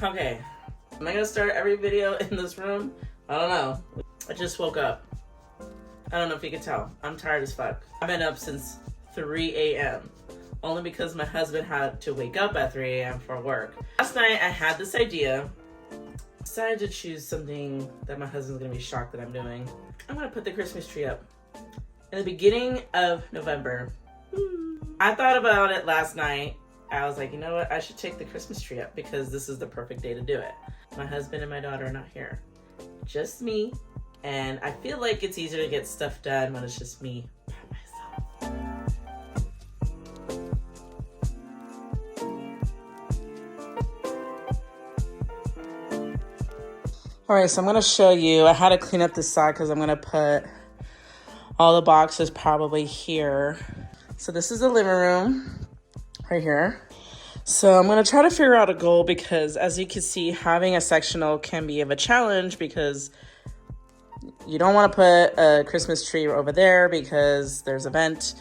Okay, am I gonna start every video in this room? I don't know. I just woke up. I don't know if you can tell. I'm tired as fuck. I've been up since 3 a.m. only because my husband had to wake up at 3 a.m. for work. Last night I had this idea. Decided to choose something that my husband's gonna be shocked that I'm doing. I'm gonna put the Christmas tree up in the beginning of November. I thought about it last night. I was like, you know what? I should take the Christmas tree up because this is the perfect day to do it. My husband and my daughter are not here. Just me. And I feel like it's easier to get stuff done when it's just me by myself. All right, so I'm gonna show you. I had to clean up this side because I'm gonna put all the boxes probably here. So this is the living room right here. So I'm gonna try to figure out a goal because as you can see, having a sectional can be of a challenge because you don't wanna put a Christmas tree over there because there's a vent.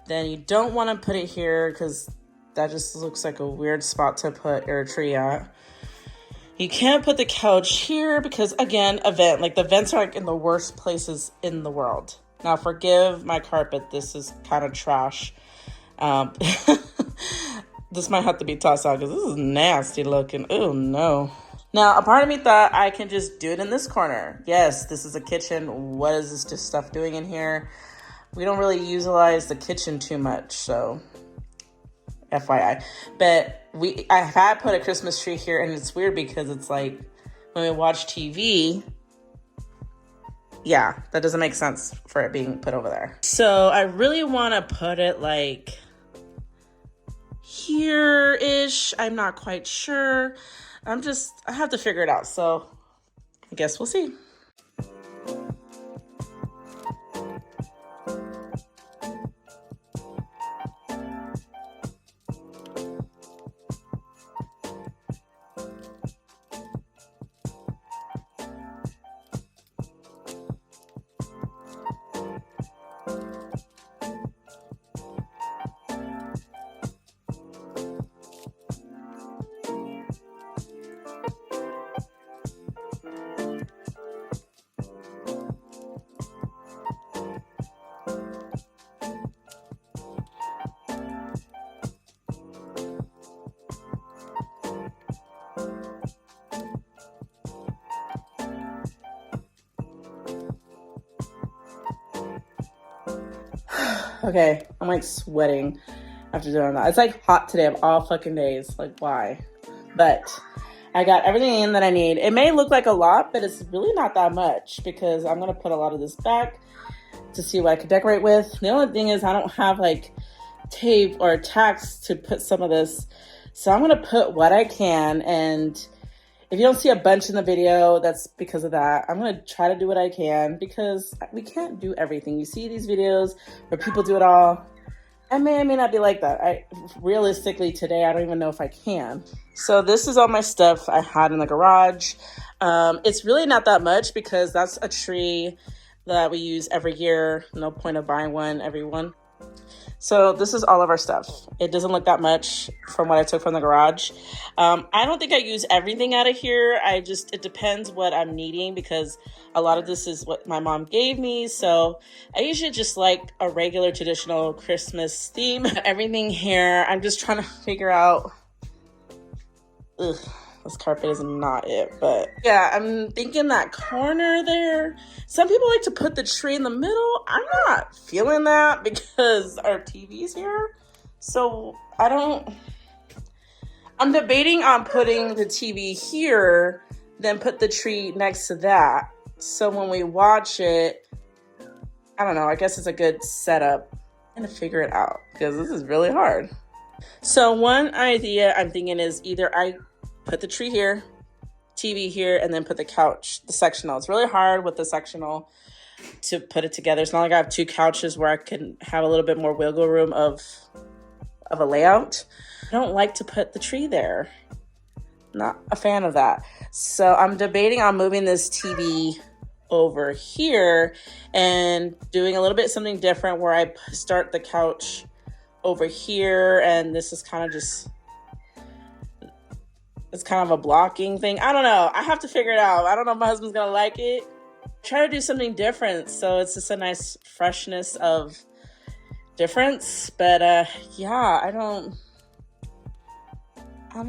Then you don't wanna put it here because that just looks like a weird spot to put your tree at. You can't put the couch here because, again, a vent. Like, the vents are like in the worst places in the world. Now, forgive my carpet. This is kind of trash. This might have to be tossed out because this is nasty looking. Oh, no. Now, a part of me thought I can just do it in this corner. Yes, this is a kitchen. What is this just stuff doing in here? We don't really utilize the kitchen too much, so FYI. But I had put a Christmas tree here, and it's weird because it's like when we watch TV, yeah, that doesn't make sense for it being put over there. So I really want to put it like here-ish. I'm not quite sure. I have to figure it out. So I guess we'll see. Okay, I'm like sweating after doing that. It's like hot today of all fucking days. Like, why? But I got everything in that I need. It may look like a lot, but it's really not that much because I'm going to put a lot of this back to see what I could decorate with. The only thing is I don't have like tape or tacks to put some of this. So I'm going to put what I can, and if you don't see a bunch in the video, that's because of that. I'm going to try to do what I can because we can't do everything. You see these videos where people do it all. I may not be like that. Realistically, today, I don't even know if I can. So this is all my stuff I had in the garage. It's really not that much because that's a tree that we use every year. No point of buying one every one. So this is all of our stuff. It doesn't look that much from what I took from the garage. I don't think I use everything out of here. It depends what I'm needing because a lot of this is what my mom gave me. So I usually just like a regular traditional Christmas theme. Everything here, I'm just trying to figure out. Ugh, this carpet is not it, but yeah, I'm thinking that corner there. Some people like to put the tree in the middle. I'm not feeling that because our TV's here. So I'm debating on putting the TV here, then put the tree next to that. So when we watch it, I don't know, I guess it's a good setup. I'm gonna figure it out because this is really hard. So one idea I'm thinking is either I put the tree here, TV here, and then put the couch, the sectional. It's really hard with the sectional to put it together. It's not like I have two couches where I can have a little bit more wiggle room of a layout. I don't like to put the tree there. Not a fan of that. So I'm debating on moving this TV over here and doing a little bit something different where I start the couch over here, and this is kind of just it's kind of a blocking thing. I don't know. I have to figure it out. I don't know if my husband's gonna like it. Try to do something different, so it's just a nice freshness of difference. But yeah, I don't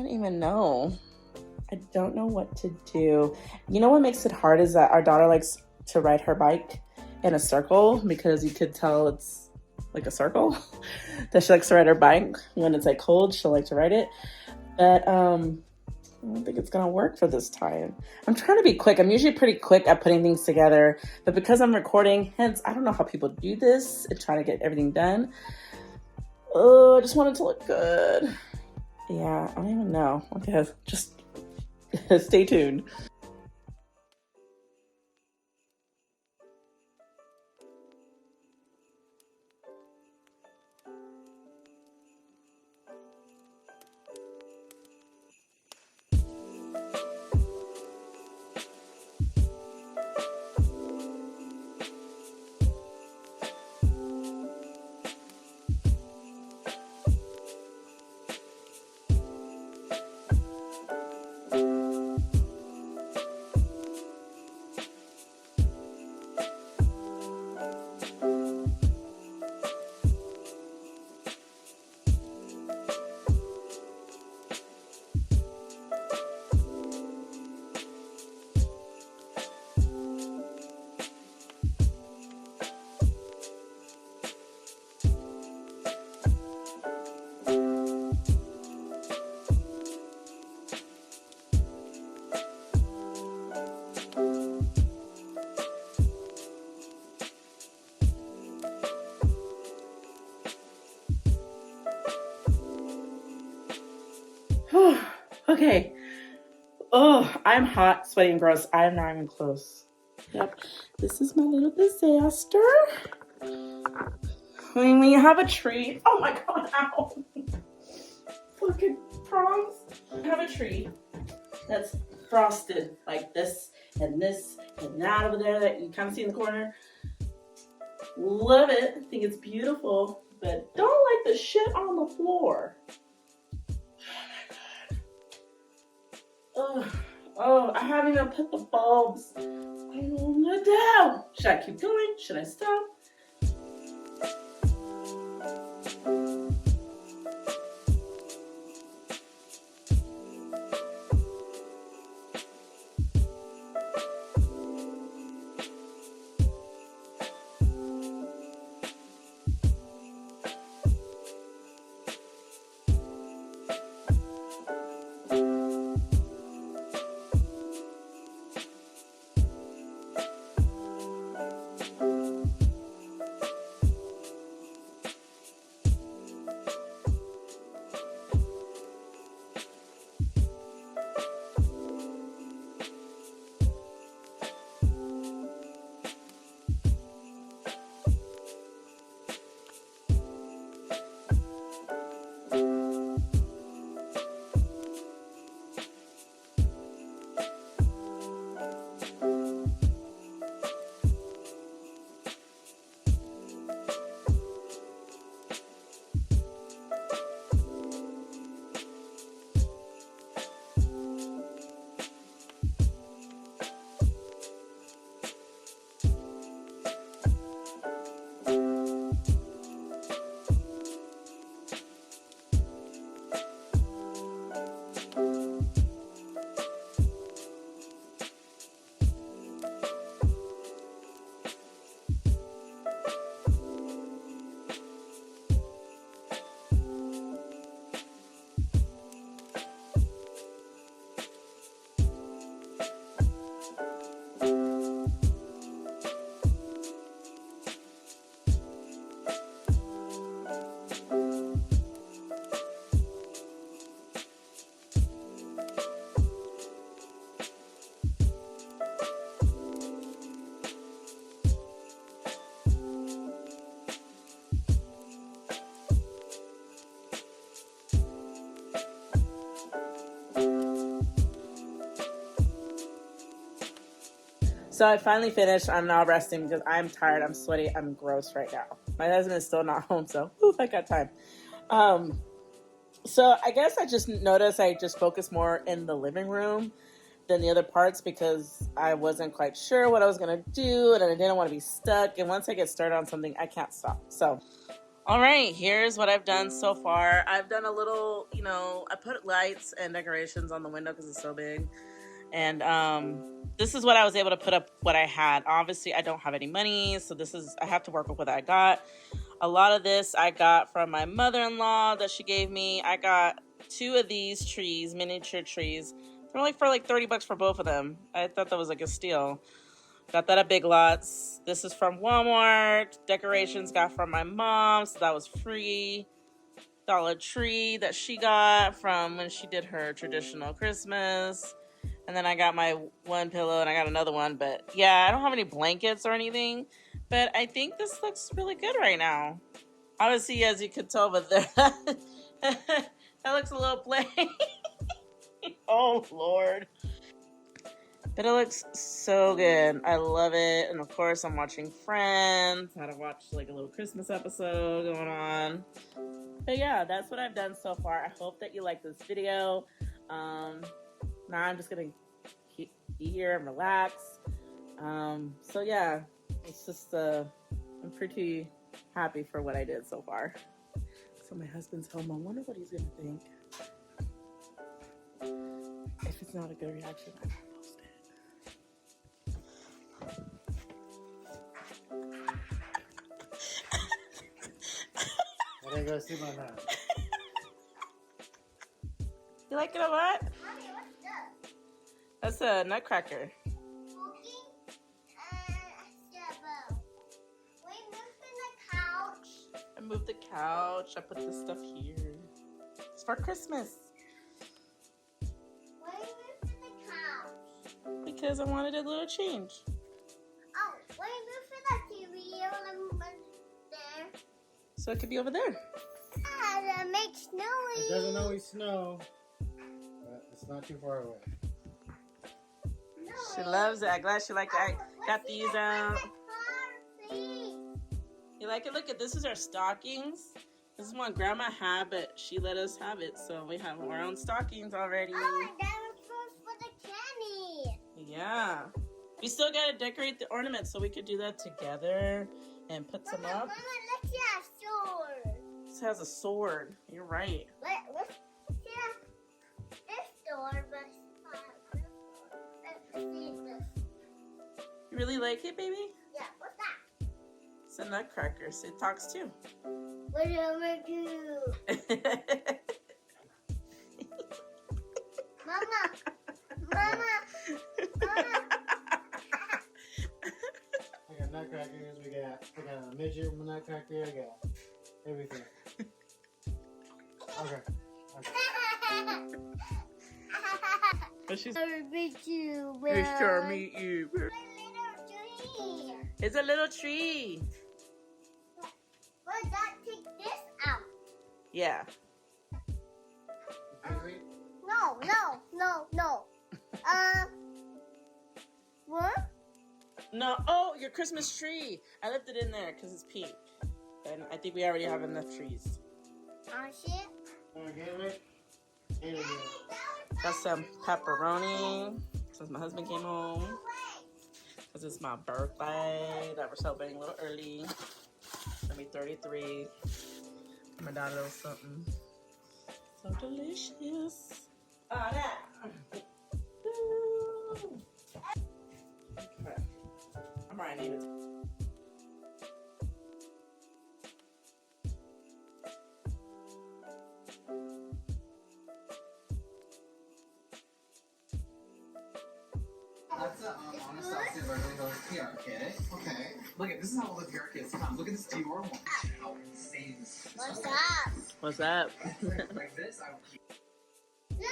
even know. I don't know what to do. You know what makes it hard is that our daughter likes to ride her bike in a circle, because you could tell it's like a circle that she likes to ride her bike when it's like cold. She'll like to ride it, but I don't think it's gonna work for this time. I'm trying to be quick. I'm usually pretty quick at putting things together, but because I'm recording, hence I don't know how people do this and trying to get everything done. Oh, I just want it to look good. Yeah, I don't even know. Okay, just stay tuned. Okay. Oh, I'm hot, sweaty, and gross. I'm not even close. Yep. This is my little disaster. I mean, when you have a tree. Oh my god, ow. Fucking prongs. I have a tree that's frosted like this and that over there that you kind of see in the corner. Love it. Think it's beautiful, but don't like the shit on the floor. Oh, oh, I haven't even put the bulbs. I don't know what to do. Should I keep going? Should I stop? So I finally finished. I'm now resting because I'm tired. I'm sweaty. I'm gross right now. My husband is still not home, so I got time. So I guess I just noticed I just focused more in the living room than the other parts because I wasn't quite sure what I was going to do and I didn't want to be stuck. And once I get started on something, I can't stop. So, all right, here's what I've done so far. I've done a little, I put lights and decorations on the window because it's so big. And this is what I was able to put up what I had. Obviously, I don't have any money, so I have to work with what I got. A lot of this I got from my mother-in-law that she gave me. I got 2 of these trees, miniature trees. They're only for like $30 for both of them. I thought that was like a steal. Got that at Big Lots. This is from Walmart. Decorations got from my mom, so that was free. Dollar Tree that she got from when she did her traditional Christmas. And then I got my one pillow and I got another one. But yeah, I don't have any blankets or anything. But I think this looks really good right now. Obviously, as you could tell, but that looks a little plain. Oh, Lord. But it looks so good. I love it. And of course, I'm watching Friends. I had to watch like a little Christmas episode going on. But yeah, that's what I've done so far. I hope that you like this video. Now I'm just going to be here and relax. So yeah, it's just, I'm pretty happy for what I did so far. So my husband's home. I wonder what he's going to think. If it's not a good reaction, I won't post it. I didn't go sleep on that. You like it a lot? Mommy, what's that? That's a nutcracker. I moved the couch. I put this stuff here. It's for Christmas. Why are you moving the couch? Because I wanted a little change. Oh, why are you moving the TV over there? So it could be over there. Ah, that makes noise. It doesn't always snow, but it's not too far away. She loves it. I'm glad she liked it. I got these out. You like it? Look at this. Is our stockings. This is one Grandma had, but she let us have it, so we have our own stockings already. Oh, and that was for the candy. Yeah. We still gotta decorate the ornaments, so we could do that together and put some up. Mama, let's see a sword. This has a sword. You're right. Let's see this door, but let's see this. You really like it, baby? Yeah, what's that? It's a nutcracker, so it talks too. What do I do? Mama, Mama. We got nutcrackers, we got a midget nutcracker, we got everything. Okay. But she's meet you. It's sure meet you. My little tree. It's a little tree. But that take this out. Yeah. No. What? No. Oh, your Christmas tree. I left it in there because it's pink. And I think we already have enough trees. Shit. Got some pepperoni since my husband came home. Because it's my birthday that we're celebrating a little early. I'll be 33. My daughter a little something. So delicious. Oh, that. Okay. I'm already eating it. That's the honest version goes PR kit. Okay. Look at this is how all the PR kits come. Look at this Dior one. How insane this is. What's up? What's up? Like this, I will keep. No!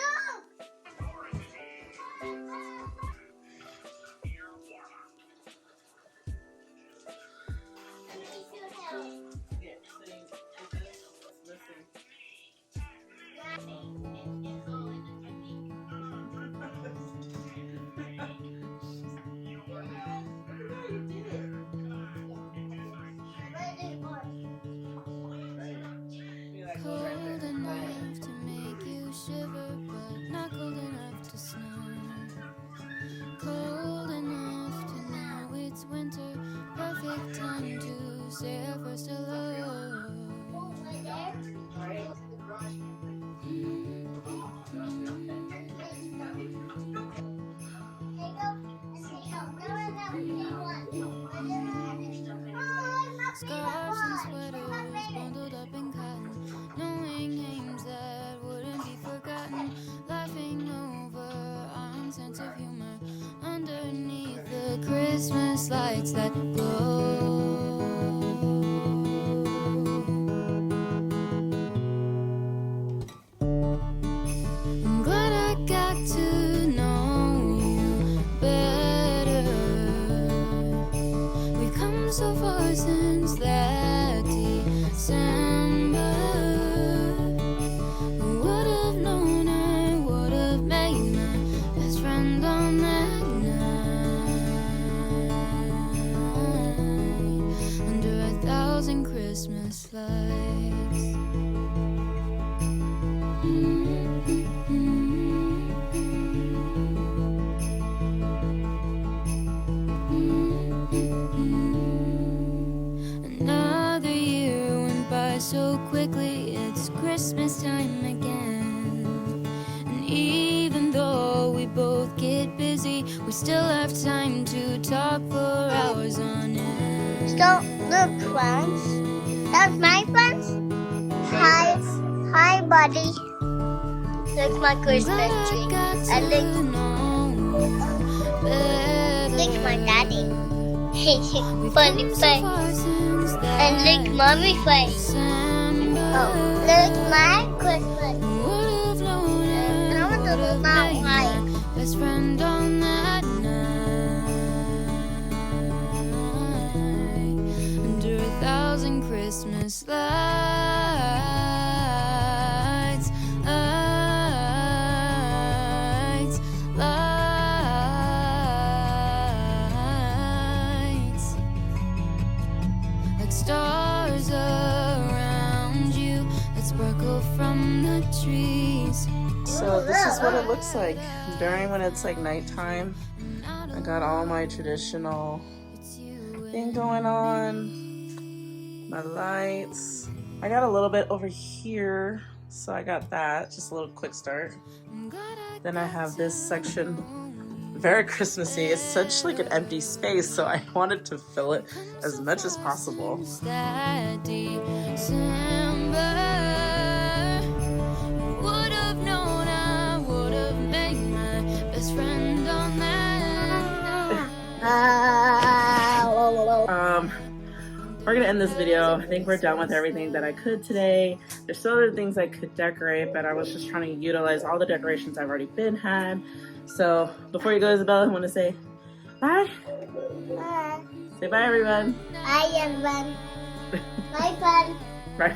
Cold enough to shiver, but not cold enough to snow. Cold enough to know it's winter, perfect time to say our first hello. Scarves and sweaters bundled up in cotton, knowing names that wouldn't be forgotten, laughing over our own sense of humor underneath the Christmas lights that glow. I'm glad I got to know you better. We've come so far since that December. Who would have known I would have made my best friend on that night, under 1,000 Christmas lights. Another year went by so quickly, it's Christmas time again. And even though we both get busy, we still have time to talk for hours on end. So, look, friends. That's my friends. Hi, hi, buddy. Look my Christmas tree. And look my daddy. He's funny face. And look mommy's face. Oh, look my Christmas. And I want to look my wife. Best friend on that night, under 1,000 Christmas lights, like stars around you that sparkle from the trees. So this is what it looks like during when it's like nighttime. I got all my traditional thing going on, my lights. I got a little bit over here, so I got that, just a little quick start. Then I have this section, very Christmassy. It's such like an empty space, so I wanted to fill it as much as possible. That December, would have known I would have made my best friend on that. We're gonna end this video. I think we're done with everything that I could today. There's still other things I could decorate, but I was just trying to utilize all the decorations I've already had. So before you go, Isabella, I want to say bye. Bye. Say bye, everyone. Bye, everyone. Bye, fun. Bye.